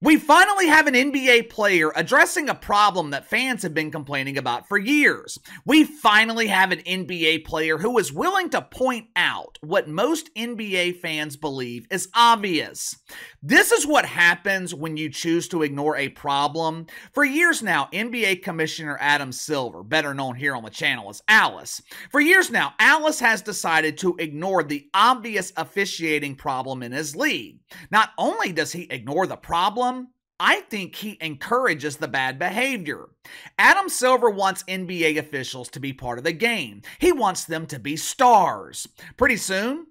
We finally have an NBA player addressing a problem that fans have been complaining about for years. We finally have an NBA player who is willing to point out what most NBA fans believe is obvious. This is what happens when you choose to ignore a problem. For years now, NBA Commissioner Adam Silver, better known here on the channel as Alice, for years now, Alice has decided to ignore the obvious officiating problem in his league. Not only does he ignore the problem, I think he encourages the bad behavior. Adam Silver wants NBA officials to be part of the game. He wants them to be stars. Pretty soon,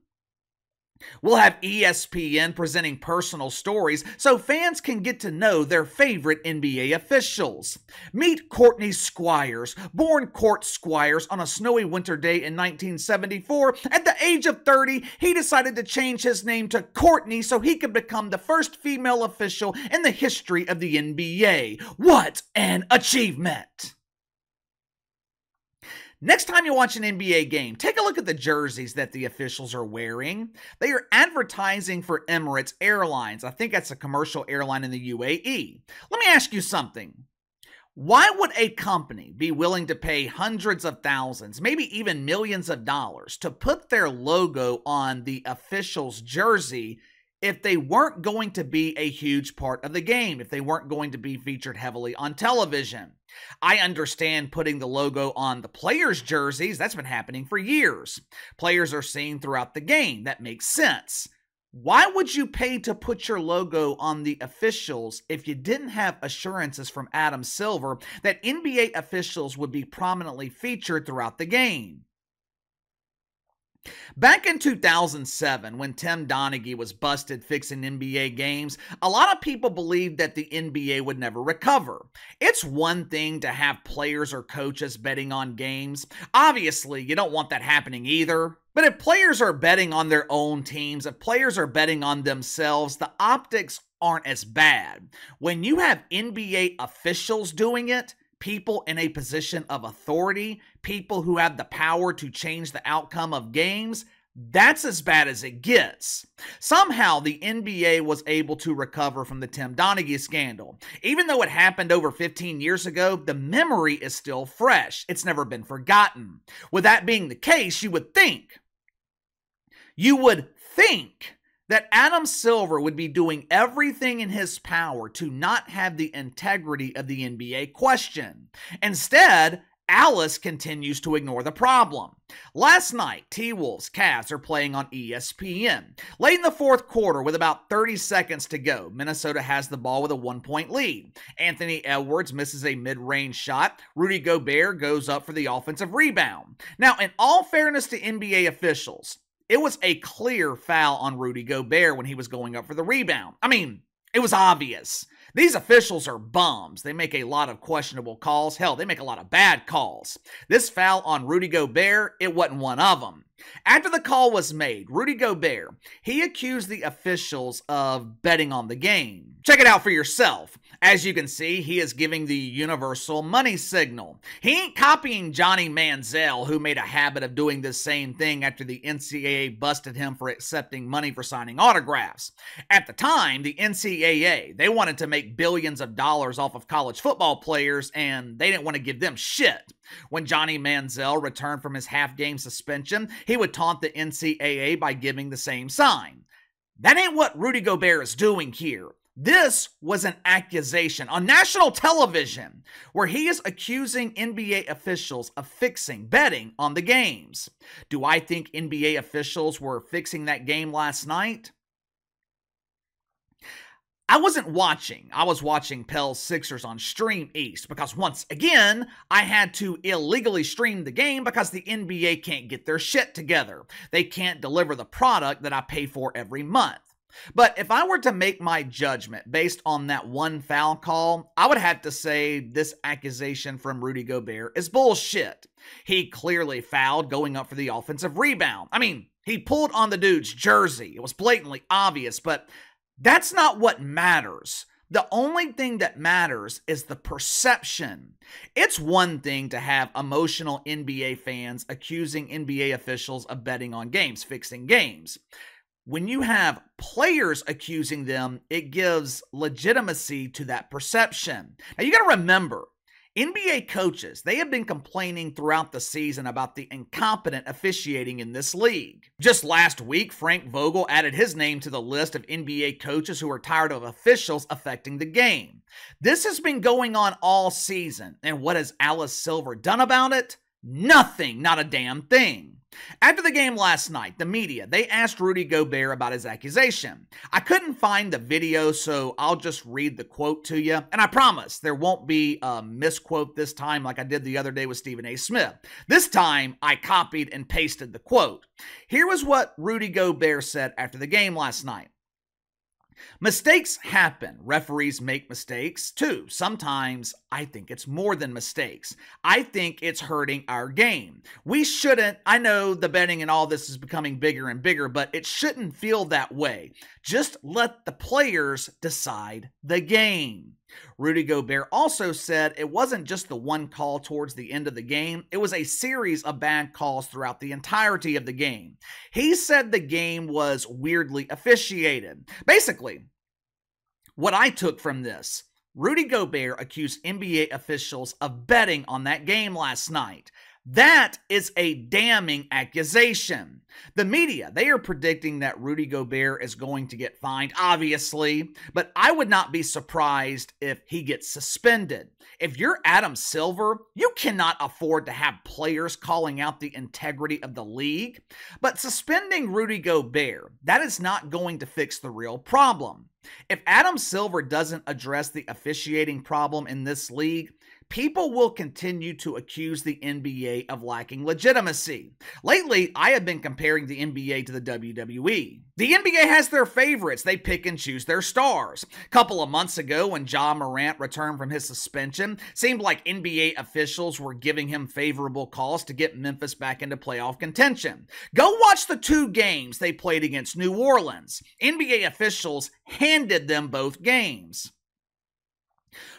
we'll have ESPN presenting personal stories so fans can get to know their favorite NBA officials. Meet Courtney Squires, born Court Squires on a snowy winter day in 1974. At the age of 30, he decided to change his name to Courtney so he could become the first female official in the history of the NBA. What an achievement! Next time you watch an NBA game, take a look at the jerseys that the officials are wearing. They are advertising for Emirates Airlines. I think that's a commercial airline in the UAE. Let me ask you something. Why would a company be willing to pay hundreds of thousands, maybe even millions of dollars to put their logo on the official's jersey if they weren't going to be a huge part of the game, if they weren't going to be featured heavily on television? I understand putting the logo on the players' jerseys. That's been happening for years. Players are seen throughout the game. That makes sense. Why would you pay to put your logo on the officials if you didn't have assurances from Adam Silver that NBA officials would be prominently featured throughout the game? Back in 2007, when Tim Donaghy was busted fixing NBA games, a lot of people believed that the NBA would never recover. It's one thing to have players or coaches betting on games. Obviously, you don't want that happening either. But if players are betting on their own teams, if players are betting on themselves, the optics aren't as bad. When you have NBA officials doing it, people in a position of authority, people who have the power to change the outcome of games, that's as bad as it gets. Somehow, the NBA was able to recover from the Tim Donaghy scandal. Even though it happened over 15 years ago, the memory is still fresh. It's never been forgotten. With that being the case, you would think that Adam Silver would be doing everything in his power to not have the integrity of the NBA questioned. Instead, Alice continues to ignore the problem. Last night, T-Wolves Cavs are playing on ESPN. Late in the fourth quarter, with about 30 seconds to go, Minnesota has the ball with a 1-point lead. Anthony Edwards misses a mid-range shot. Rudy Gobert goes up for the offensive rebound. Now, in all fairness to NBA officials, it was a clear foul on Rudy Gobert when he was going up for the rebound. I mean, it was obvious. These officials are bums. They make a lot of questionable calls. Hell, they make a lot of bad calls. This foul on Rudy Gobert, it wasn't one of them. After the call was made, Rudy Gobert, he accused the officials of betting on the game. Check it out for yourself. As you can see, he is giving the universal money signal. He ain't copying Johnny Manziel, who made a habit of doing this same thing after the NCAA busted him for accepting money for signing autographs. At the time, the NCAA, they wanted to make billions of dollars off of college football players, and they didn't want to give them shit. When Johnny Manziel returned from his half-game suspension, he would taunt the NCAA by giving the same sign. That ain't what Rudy Gobert is doing here. This was an accusation on national television where he is accusing NBA officials of betting on the games. Do I think NBA officials were fixing that game last night? I wasn't watching. I was watching Pels Sixers on Stream East because once again, I had to illegally stream the game because the NBA can't get their shit together. They can't deliver the product that I pay for every month. But if I were to make my judgment based on that one foul call, I would have to say this accusation from Rudy Gobert is bullshit. He clearly fouled going up for the offensive rebound. I mean, he pulled on the dude's jersey. It was blatantly obvious, but that's not what matters. The only thing that matters is the perception. It's one thing to have emotional NBA fans accusing NBA officials of betting on games, fixing games. When you have players accusing them, it gives legitimacy to that perception. Now, you got to remember, NBA coaches, they have been complaining throughout the season about the incompetent officiating in this league. Just last week, Frank Vogel added his name to the list of NBA coaches who are tired of officials affecting the game. This has been going on all season, and what has Alice Silver done about it? Nothing, not a damn thing. After the game last night, the media, they asked Rudy Gobert about his accusation. I couldn't find the video, so I'll just read the quote to you. And I promise there won't be a misquote this time like I did the other day with Stephen A. Smith. This time, I copied and pasted the quote. Here was what Rudy Gobert said after the game last night. Mistakes happen. Referees make mistakes too. Sometimes I think it's more than mistakes. I think it's hurting our game. We shouldn't, I know the betting and all this is becoming bigger and bigger, but it shouldn't feel that way. Just let the players decide the game. Rudy Gobert also said it wasn't just the one call towards the end of the game. It was a series of bad calls throughout the entirety of the game. He said the game was weirdly officiated. Basically, what I took from this, Rudy Gobert accused NBA officials of betting on that game last night. That is a damning accusation. The media, they are predicting that Rudy Gobert is going to get fined, obviously, but I would not be surprised if he gets suspended. If you're Adam Silver, you cannot afford to have players calling out the integrity of the league. But suspending Rudy Gobert, that is not going to fix the real problem. If Adam Silver doesn't address the officiating problem in this league, people will continue to accuse the NBA of lacking legitimacy. Lately, I have been comparing the NBA to the WWE. The NBA has their favorites. They pick and choose their stars. A couple of months ago, when Ja Morant returned from his suspension, seemed like NBA officials were giving him favorable calls to get Memphis back into playoff contention. Go watch the 2 games they played against New Orleans. NBA officials handed them both games.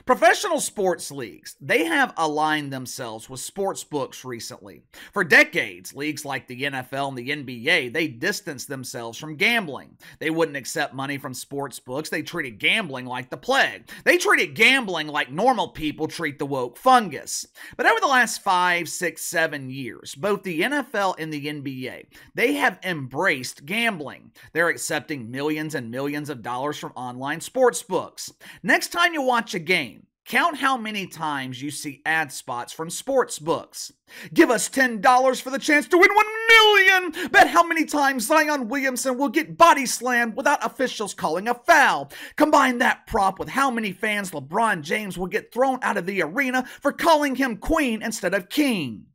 Professional sports leagues, they have aligned themselves with sports books recently. For decades, leagues like the NFL and the NBA, they distanced themselves from gambling. They wouldn't accept money from sports books. They treated gambling like the plague. They treated gambling like normal people treat the woke fungus. But over the last 5, 6, 7 years, both the NFL and the NBA, they have embraced gambling. They're accepting millions and millions of dollars from online sports books. Next time you watch a game, count how many times you see ad spots from sports books. Give us $10 for the chance to win $1 million. Bet how many times Zion Williamson will get body slammed without officials calling a foul. Combine that prop with how many fans LeBron James will get thrown out of the arena for calling him queen instead of king.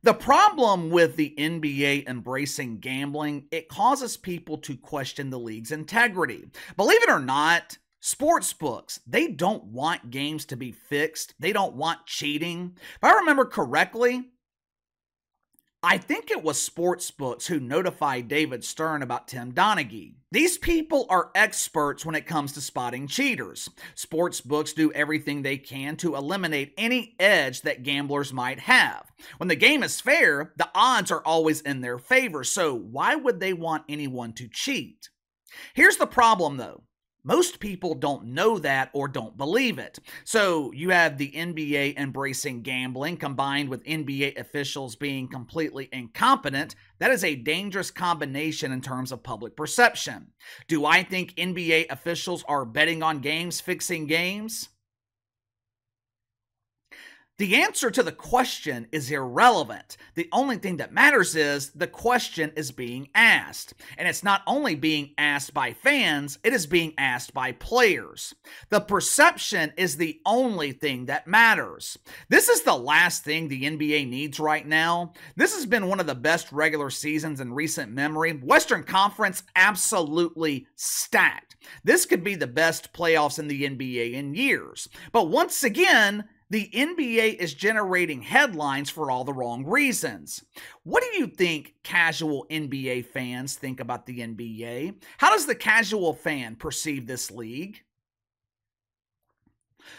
The problem with the NBA embracing gambling, it causes people to question the league's integrity. Believe it or not, sports books, they don't want games to be fixed. They don't want cheating. If I remember correctly, I think it was sports books who notified David Stern about Tim Donaghy. These people are experts when it comes to spotting cheaters. Sports books do everything they can to eliminate any edge that gamblers might have. When the game is fair, the odds are always in their favor, so why would they want anyone to cheat? Here's the problem though. Most people don't know that or don't believe it. So you have the NBA embracing gambling combined with NBA officials being completely incompetent. That is a dangerous combination in terms of public perception. Do I think NBA officials are betting on games, fixing games? The answer to the question is irrelevant. The only thing that matters is the question is being asked. And it's not only being asked by fans, it is being asked by players. The perception is the only thing that matters. This is the last thing the NBA needs right now. This has been one of the best regular seasons in recent memory. Western Conference absolutely stacked. This could be the best playoffs in the NBA in years. But once again, the NBA is generating headlines for all the wrong reasons. What do you think casual NBA fans think about the NBA? How does the casual fan perceive this league?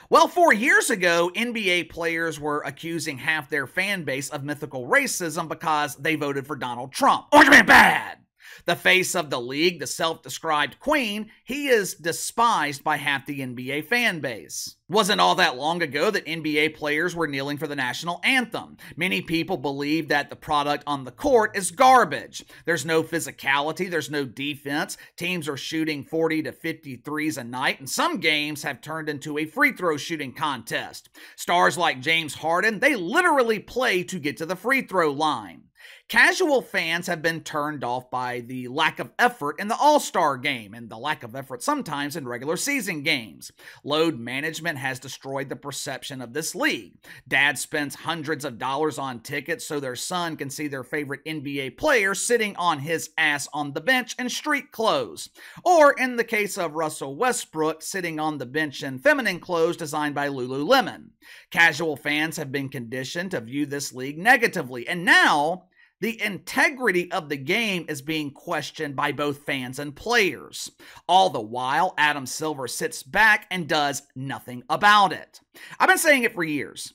Well, 4 years ago, NBA players were accusing half their fan base of mythical racism because they voted for Donald Trump. Orange man bad! The face of the league, the self-described queen, he is despised by half the NBA fan base. Wasn't all that long ago that NBA players were kneeling for the national anthem. Many people believe that the product on the court is garbage. There's no physicality, there's no defense. Teams are shooting 40 to 50 threes a night, and some games have turned into a free throw shooting contest. Stars like James Harden, they literally play to get to the free throw line. Casual fans have been turned off by the lack of effort in the All-Star game and the lack of effort sometimes in regular season games. Load management has destroyed the perception of this league. Dad spends hundreds of dollars on tickets so their son can see their favorite NBA player sitting on his ass on the bench in street clothes. Or in the case of Russell Westbrook, sitting on the bench in feminine clothes designed by Lululemon. Casual fans have been conditioned to view this league negatively, and now the integrity of the game is being questioned by both fans and players. All the while, Adam Silver sits back and does nothing about it. I've been saying it for years.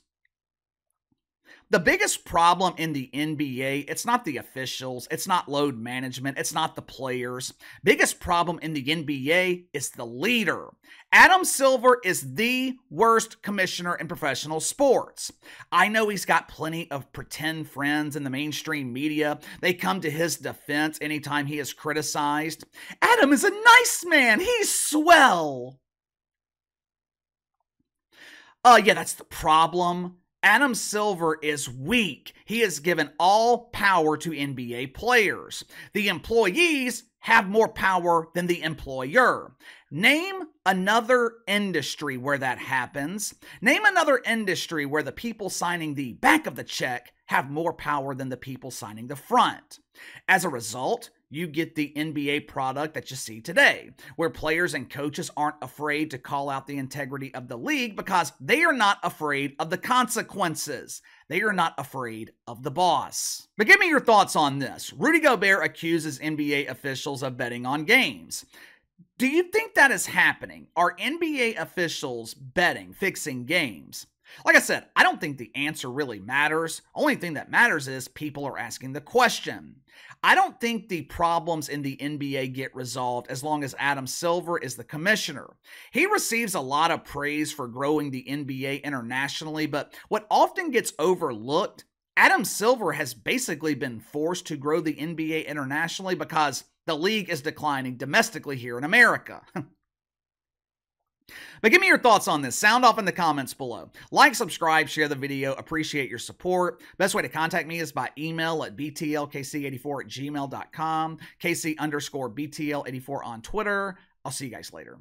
The biggest problem in the NBA, it's not the officials, it's not load management, it's not the players. Biggest problem in the NBA is the leader. Adam Silver is the worst commissioner in professional sports. I know he's got plenty of pretend friends in the mainstream media. They come to his defense anytime he is criticized. Adam is a nice man. He's swell. Yeah, that's the problem. Adam Silver is weak. He has given all power to NBA players. The employees have more power than the employer. Name another industry where that happens. Name another industry where the people signing the back of the check have more power than the people signing the front. As a result, you get the NBA product that you see today, where players and coaches aren't afraid to call out the integrity of the league because they are not afraid of the consequences. They are not afraid of the boss. But give me your thoughts on this. Rudy Gobert accuses NBA officials of betting on games. Do you think that is happening? Are NBA officials betting, fixing games? Like I said, I don't think the answer really matters. Only thing that matters is people are asking the question. I don't think the problems in the NBA get resolved as long as Adam Silver is the commissioner. He receives a lot of praise for growing the NBA internationally, but what often gets overlooked, Adam Silver has basically been forced to grow the NBA internationally because the league is declining domestically here in America. But give me your thoughts on this. Sound off in the comments below. Like, subscribe, share the video. Appreciate your support. Best way to contact me is by email at btlkc84@gmail.com, KC_BTL84 on Twitter. I'll see you guys later.